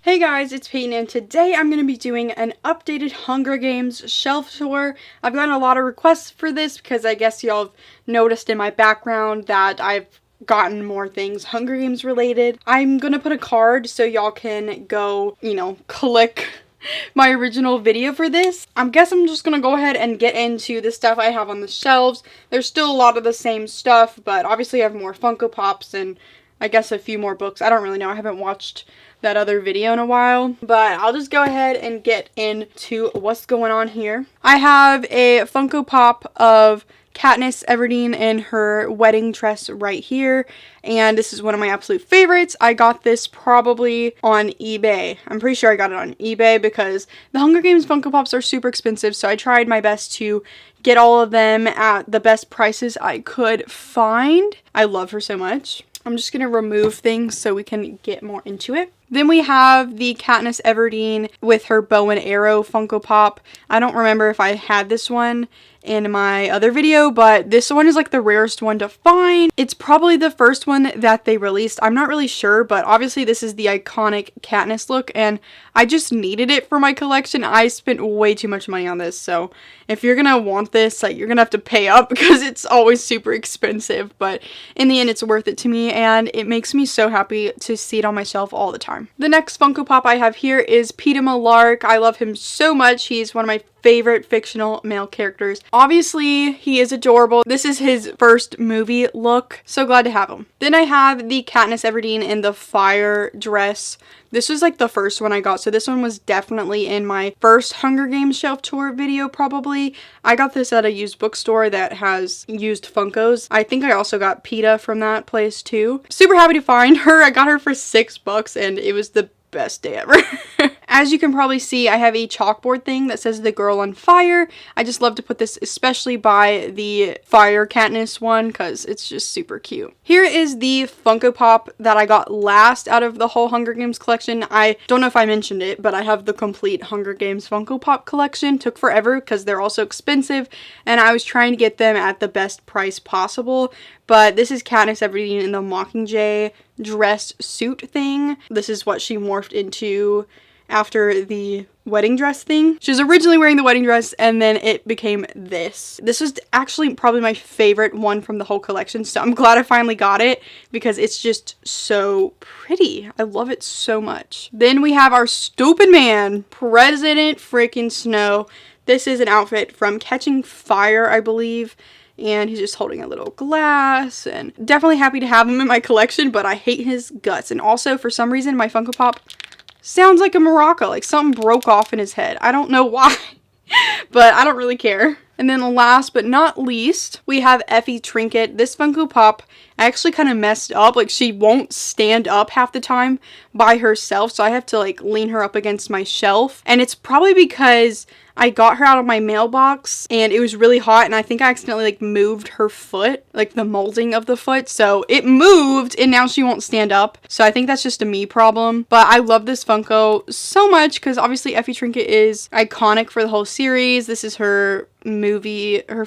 Hey guys, it's Peyton, and today I'm going to be doing an updated Hunger Games shelf tour. I've gotten a lot of requests for this because I guess y'all have noticed in my background that I've gotten more things Hunger Games related. I'm going to put a card so y'all can go, click my original video for this. I guess I'm just going to go ahead and get into the stuff I have on the shelves. There's still a lot of the same stuff, but obviously I have more Funko Pops and I guess a few more books. I don't really know. I haven't watched that other video in a while, but I'll just go ahead and get into what's going on here. I have a Funko Pop of Katniss Everdeen in her wedding dress right here, and this is one of my absolute favorites. I got this probably on eBay. I'm pretty sure I got it on eBay because the Hunger Games Funko Pops are super expensive, so I tried my best to get all of them at the best prices I could find. I love her so much. I'm just going to remove things so we can get more into it. Then we have the Katniss Everdeen with her bow and arrow Funko Pop. I don't remember if I had this one in my other video, but this one is like the rarest one to find. It's probably the first one that they released. I'm not really sure, but obviously this is the iconic Katniss look, and I just needed it for my collection. I spent way too much money on this, so if you're gonna want this, like, you're gonna have to pay up because it's always super expensive, but in the end it's worth it to me, and it makes me so happy to see it on my shelf all the time. The next Funko Pop I have here is Peeta Mellark. I love him so much. He's one of my favorite fictional male characters. Obviously, he is adorable. This is his first movie look. So glad to have him. Then I have the Katniss Everdeen in the fire dress. This was like the first one I got, so this one was definitely in my first Hunger Games shelf tour video probably. I got this at a used bookstore that has used Funkos. I think I also got Peeta from that place too. Super happy to find her. I got her for $6 and it was the best day ever. As you can probably see, I have a chalkboard thing that says the girl on fire. I just love to put this especially by the fire Katniss one because it's just super cute. Here is the Funko Pop that I got last out of the whole Hunger Games collection. I don't know if I mentioned it, but I have the complete Hunger Games Funko Pop collection. Took forever because they're also expensive and I was trying to get them at the best price possible. But this is Katniss Everdeen in the Mockingjay dress suit thing. This is what she morphed into after the wedding dress thing. She was originally wearing the wedding dress and then it became this. This was actually probably my favorite one from the whole collection, so I'm glad I finally got it because it's just so pretty. I love it so much. Then we have our stupid man, President freaking Snow. This is an outfit from Catching Fire, I believe. And he's just holding a little glass, and definitely happy to have him in my collection, but I hate his guts. And also, for some reason, my Funko Pop sounds like a maraca, like something broke off in his head. I don't know why, but I don't really care. And then last but not least, we have Effie Trinket. This Funko Pop actually kind of messed up. Like, she won't stand up half the time by herself, so I have to like lean her up against my shelf. And it's probably because I got her out of my mailbox and it was really hot and I think I accidentally like moved her foot, like the molding of the foot. So it moved and now she won't stand up. So I think that's just a me problem. But I love this Funko so much because obviously Effie Trinket is iconic for the whole series. This is her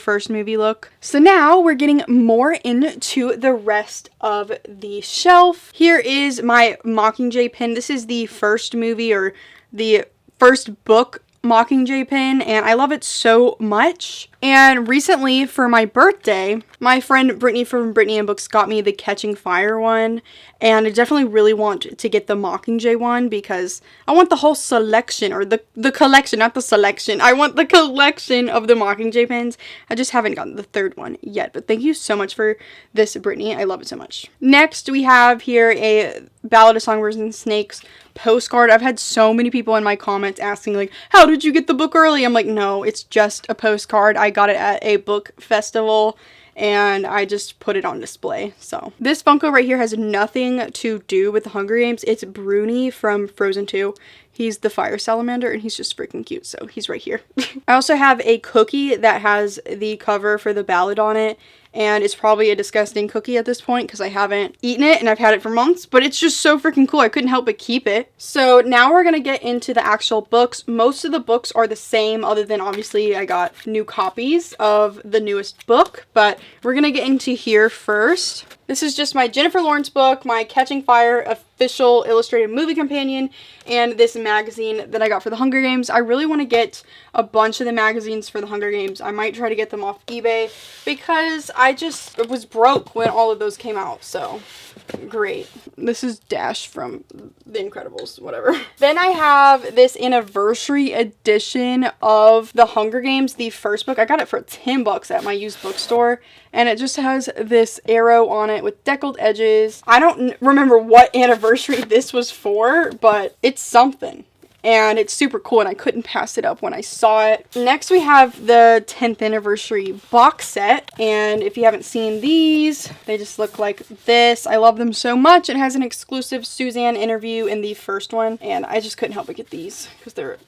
first movie look. So now we're getting more into the rest of the shelf. Here is my Mockingjay Pin. This is the first movie or the first book Mockingjay Pin, and I love it so much. And recently for my birthday, my friend Brittany from Brittany and Books got me the Catching Fire one, and I definitely really want to get the Mockingjay one because I want the whole selection, or the collection, not the selection. I want the collection of the Mockingjay pins. I just haven't gotten the third one yet, but thank you so much for this, Brittany. I love it so much. Next, we have here a Ballad of Songbirds and Snakes postcard. I've had so many people in my comments asking like, how did you get the book early? I'm like, no, it's just a postcard. I got it at a book festival and I just put it on display. So this Funko right here has nothing to do with the Hunger Games. It's Bruni from Frozen 2. He's the fire salamander and he's just freaking cute, so he's right here. I also have a cookie that has the cover for the Ballad on it, and it's probably a disgusting cookie at this point because I haven't eaten it and I've had it for months, but it's just so freaking cool. I couldn't help but keep it. So now we're gonna get into the actual books. Most of the books are the same other than obviously I got new copies of the newest book, but we're gonna get into here first. This is just my Jennifer Lawrence book, my Catching Fire official illustrated movie companion and this magazine that I got for the Hunger Games. I really want to get a bunch of the magazines for the Hunger Games. I might try to get them off eBay because I just was broke when all of those came out, so great. This is Dash from The Incredibles, whatever. Then I have this anniversary edition of The Hunger Games, the first book. I got it for $10 at my used bookstore, and it just has this arrow on it with deckled edges. I don't remember what anniversary this was for, but it's something. And it's super cool, and I couldn't pass it up when I saw it. Next, we have the 10th anniversary box set. And if you haven't seen these, they just look like this. I love them so much. It has an exclusive Suzanne interview in the first one. And I just couldn't help but get these because they're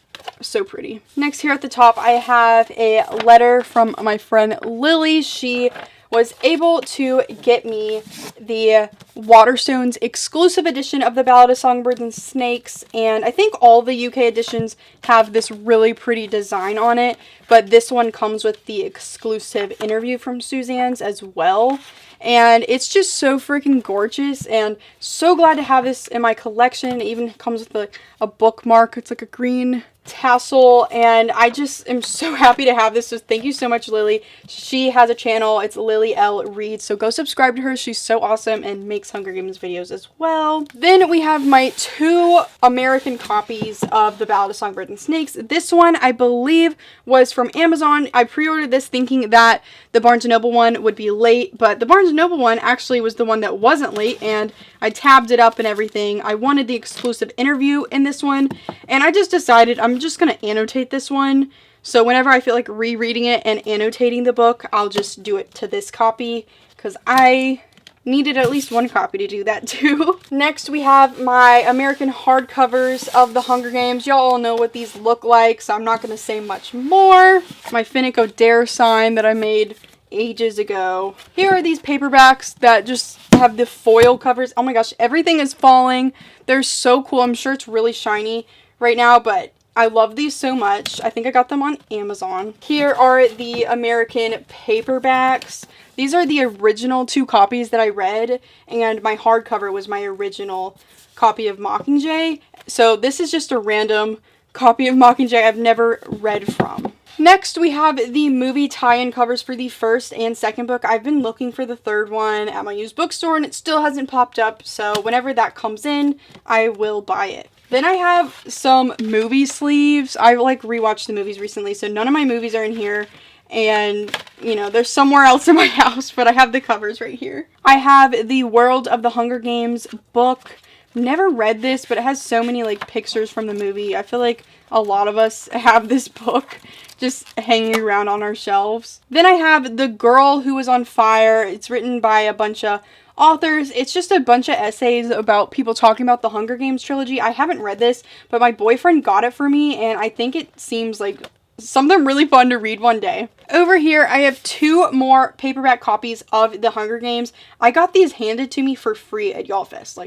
so pretty. Next, here at the top, I have a letter from my friend Lily. She was able to get me the Waterstones exclusive edition of the Ballad of Songbirds and Snakes, and I think all the UK editions have this really pretty design on it, but this one comes with the exclusive interview from Suzanne's as well. And it's just so freaking gorgeous, and so glad to have this in my collection. It even comes with a bookmark. It's like a green tassel, and I just am so happy to have this. So thank you so much, Lily. She has a channel. It's Lily L Reads, so go subscribe to her. She's so awesome and makes Hunger Games videos as well. Then we have my 2 American copies of the Ballad of Songbirds and Snakes. This one, I believe, was from Amazon. I pre-ordered this thinking that the Barnes & Noble one would be late, but the Barnes & Noble one actually was the one that wasn't late, and I tabbed it up and everything. I wanted the exclusive interview in this one, and I just decided I'm just going to annotate this one. So whenever I feel like rereading it and annotating the book, I'll just do it to this copy because I needed at least one copy to do that too. Next, we have my American hardcovers of the Hunger Games. Y'all all know what these look like, so I'm not going to say much more. My Finnick Dare sign that I made ages ago. Here are these paperbacks that just have the foil covers. Oh my gosh, everything is falling. They're so cool. I'm sure it's really shiny right now, but I love these so much. I think I got them on Amazon. Here are the American paperbacks. These are the original 2 copies that I read, and my hardcover was my original copy of Mockingjay. So this is just a random copy of Mockingjay I've never read from. Next, we have the movie tie-in covers for the first and second book. I've been looking for the third one at my used bookstore, and it still hasn't popped up, so whenever that comes in, I will buy it. Then I have some movie sleeves. I rewatched the movies recently, so none of my movies are in here. And, you know, they're somewhere else in my house, but I have the covers right here. I have the World of the Hunger Games book. Never read this, but it has so many, pictures from the movie. I feel like a lot of us have this book just hanging around on our shelves. Then I have The Girl Who Was on Fire. It's written by a bunch of authors. It's just a bunch of essays about people talking about the Hunger Games trilogy. I haven't read this, but my boyfriend got it for me, and I think it seems like something really fun to read one day. Over here, I have 2 more paperback copies of the Hunger Games. I got these handed to me for free at Y'all Fest.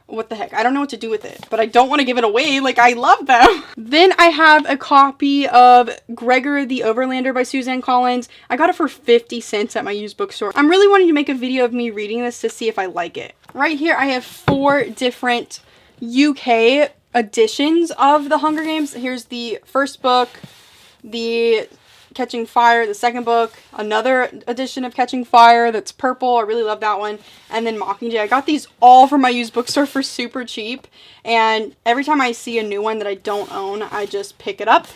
What the heck? I don't know what to do with it, but I don't want to give it away. I love them. Then I have a copy of Gregor the Overlander by Suzanne Collins. I got it for 50 cents at my used bookstore. I'm really wanting to make a video of me reading this to see if I like it. Right here, I have 4 different UK editions of the Hunger Games. Here's the first book, the Catching Fire, the second book, another edition of Catching Fire that's purple. I really love that one. And then Mockingjay. I got these all from my used bookstore for super cheap. And every time I see a new one that I don't own, I just pick it up.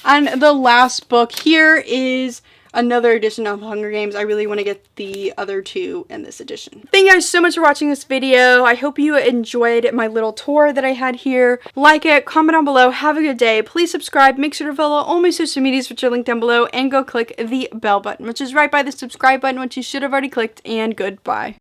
And the last book here is another edition of Hunger Games. I really want to get the other 2 in this edition. Thank you guys so much for watching this video. I hope you enjoyed my little tour that I had here. Like it, comment down below, have a good day. Please subscribe, make sure to follow all my social medias which are linked down below, and go click the bell button, which is right by the subscribe button, which you should have already clicked, and goodbye.